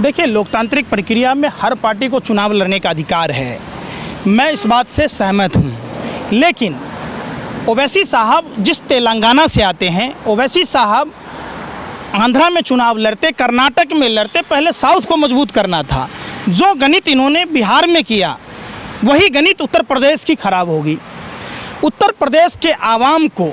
देखिए, लोकतांत्रिक प्रक्रिया में हर पार्टी को चुनाव लड़ने का अधिकार है, मैं इस बात से सहमत हूँ। लेकिन ओवैसी साहब जिस तेलंगाना से आते हैं, ओवैसी साहब आंध्रा में चुनाव लड़ते, कर्नाटक में लड़ते, पहले साउथ को मजबूत करना था। जो गणित इन्होंने बिहार में किया वही गणित उत्तर प्रदेश की खराब होगी। उत्तर प्रदेश के आवाम को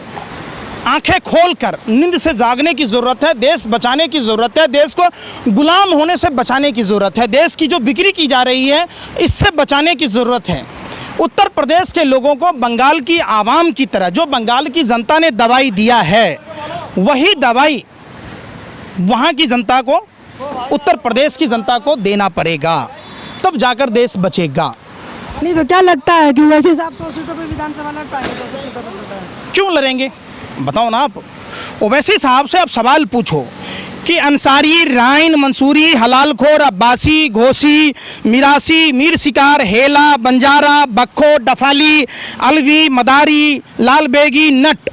आंखें खोलकर नींद से जागने की ज़रूरत है, देश बचाने की ज़रूरत है, देश को गुलाम होने से बचाने की ज़रूरत है, देश की जो बिक्री की जा रही है इससे बचाने की ज़रूरत है। उत्तर प्रदेश के लोगों को बंगाल की आवाम की तरह जो बंगाल की जनता ने दवाई दिया है वही दवाई वहाँ की जनता को, उत्तर प्रदेश की जनता को देना पड़ेगा, तब जाकर देश बचेगा। नहीं तो क्या लगता है कि वैसे साहब 100 सीटों पर विधानसभा लड़ पाएंगे? 200 सीटों पर लड़ पाएंगे? क्यों लड़ेंगे बताओ ना आप। ओवैसी साहब से आप सवाल पूछो कि अंसारी, राइन, मंसूरी, हलालखोर, अब्बासी, घोसी, मिरासी, मीर शिकार, हेला, बंजारा, बक्खो, डफाली, अलवी, मदारी, लाल बेगी, नट,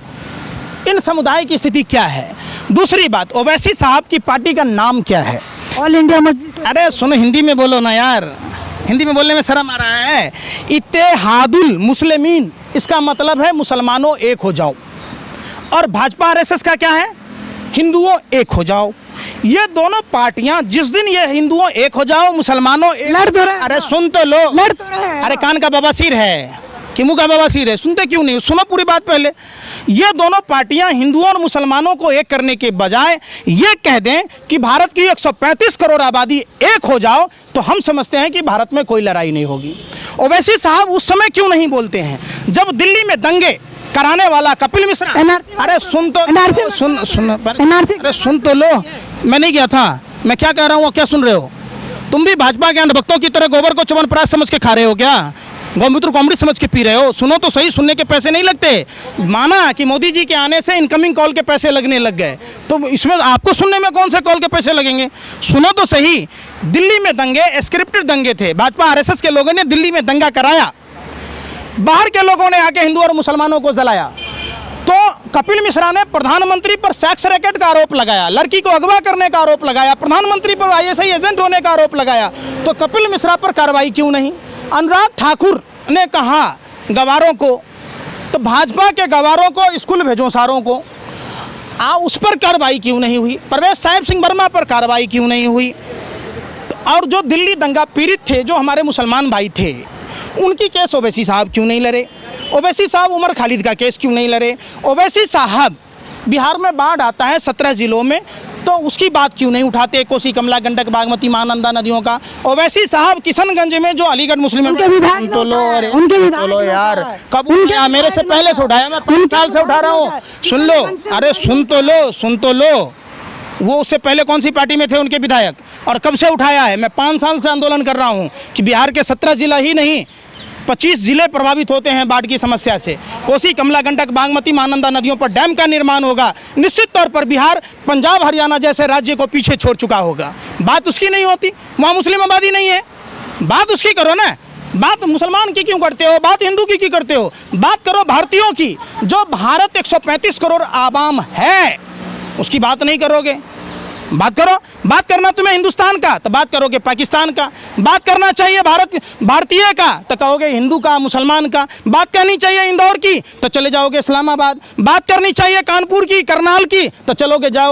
इन समुदाय की स्थिति क्या है? दूसरी बात, ओवैसी साहब की पार्टी का नाम क्या है? ऑल इंडिया मजलिस। अरे सुनो, हिंदी में बोलो ना यार, हिंदी में बोलने में शर्म आ रहा है। इत्तेहादुल मुस्लिमीन, इसका मतलब है मुसलमानों एक हो जाओ। और भाजपा आरएसएस का क्या है? हिंदुओं एक हो जाओ। ये दोनों पार्टियां जिस दिन ये हिंदुओं एक हो जाओ, मुसलमानों एक, लड़ तो रहे। अरे सुन तो लो, लड़ तो रहे हैं। अरे कान का बवासीर है कि मुंह का बवासीर है, सुनते क्यों नहीं? सुनो पूरी बात पहले। ये दोनों पार्टियां हिंदुओं और मुसलमानों को एक करने के बजाय ये कह दें कि भारत की 135 करोड़ आबादी एक हो जाओ, तो हम समझते हैं कि भारत में कोई लड़ाई नहीं होगी। ओवैसी साहब उस समय क्यों नहीं बोलते हैं जब दिल्ली में दंगे कराने वाला कपिल मिश्रा, अरे सुन तो अरे सुन तो लो, मैं नहीं गया था, मैं क्या कह रहा हूँ क्या सुन रहे हो? तुम भी भाजपा के अंधभक्तों की तरह गोबर को च्यवनप्राश समझ के खा रहे हो क्या? गौमूत्र कॉमेडी समझ के पी रहे हो? सुनो तो सही, सुनने के पैसे नहीं लगते। माना कि मोदी जी के आने से इनकमिंग कॉल के पैसे लगने लग गए, तो इसमें आपको सुनने में कौन से कॉल के पैसे लगेंगे? सुनो तो सही, दिल्ली में दंगे स्क्रिप्टेड दंगे थे, भाजपा आरएसएस के लोगों ने दिल्ली में दंगा कराया, बाहर के लोगों ने आके हिंदू और मुसलमानों को जलाया, तो कपिल मिश्रा ने प्रधानमंत्री पर सेक्स रैकेट का आरोप लगाया, लड़की को अगवा करने का आरोप लगाया, प्रधानमंत्री पर आईएसआई एजेंट होने का आरोप लगाया, तो कपिल मिश्रा पर कार्रवाई क्यों नहीं? अनुराग ठाकुर ने कहा गवारों को, तो भाजपा के गवारों को स्कूल भेजो सारों को, उस पर कार्रवाई क्यों नहीं हुई? परवेश साहिब सिंह वर्मा पर कार्रवाई क्यों नहीं हुई? और जो दिल्ली दंगा पीड़ित थे, जो हमारे मुसलमान भाई थे, उनकी केस ओवैसी साहब क्यों नहीं लड़े? ओवैसी साहब उमर खालिद का केस क्यों नहीं लड़े? ओवैसी साहब बिहार में बाढ़ आता है 17 जिलों में, तो उसकी बात क्यों नहीं उठाते? कोसी, कमला, गंडक, बागमती, महानंदा नदियों का। ओवैसी साहब किशनगंज में जो अलीगढ़ मुस्लिम तो लो यार, कब उठाया? मेरे से पहले से उठाया, मैं 5 साल से उठा रहा हूँ। सुन लो, अरे सुन तो लो, वो उससे पहले कौन सी पार्टी में थे उनके विधायक, और कब से उठाया है? मैं 5 साल से आंदोलन कर रहा हूँ कि बिहार के 17 जिला ही नहीं 25 जिले प्रभावित होते हैं बाढ़ की समस्या से। कोसी, कमला, गंडक, बागमती, महानंदा नदियों पर डैम का निर्माण होगा, निश्चित तौर पर बिहार पंजाब, हरियाणा जैसे राज्य को पीछे छोड़ चुका होगा। बात उसकी नहीं होती, वहाँ मुस्लिम आबादी नहीं है, बात उसकी करो ना। बात मुसलमान की क्यों करते हो? बात हिंदू की करते हो? बात करो भारतीयों की, जो भारत 135 करोड़ आवाम है, उसकी बात नहीं करोगे। बात करो, बात करना तुम्हें हिंदुस्तान का तो बात करोगे पाकिस्तान का, बात करना चाहिए भारतीय का तो कहोगे हिंदू का, मुसलमान का, बात करनी चाहिए इंदौर की तो चले जाओगे इस्लामाबाद, बात करनी चाहिए कानपुर की, करनाल की तो चलोगे जाओ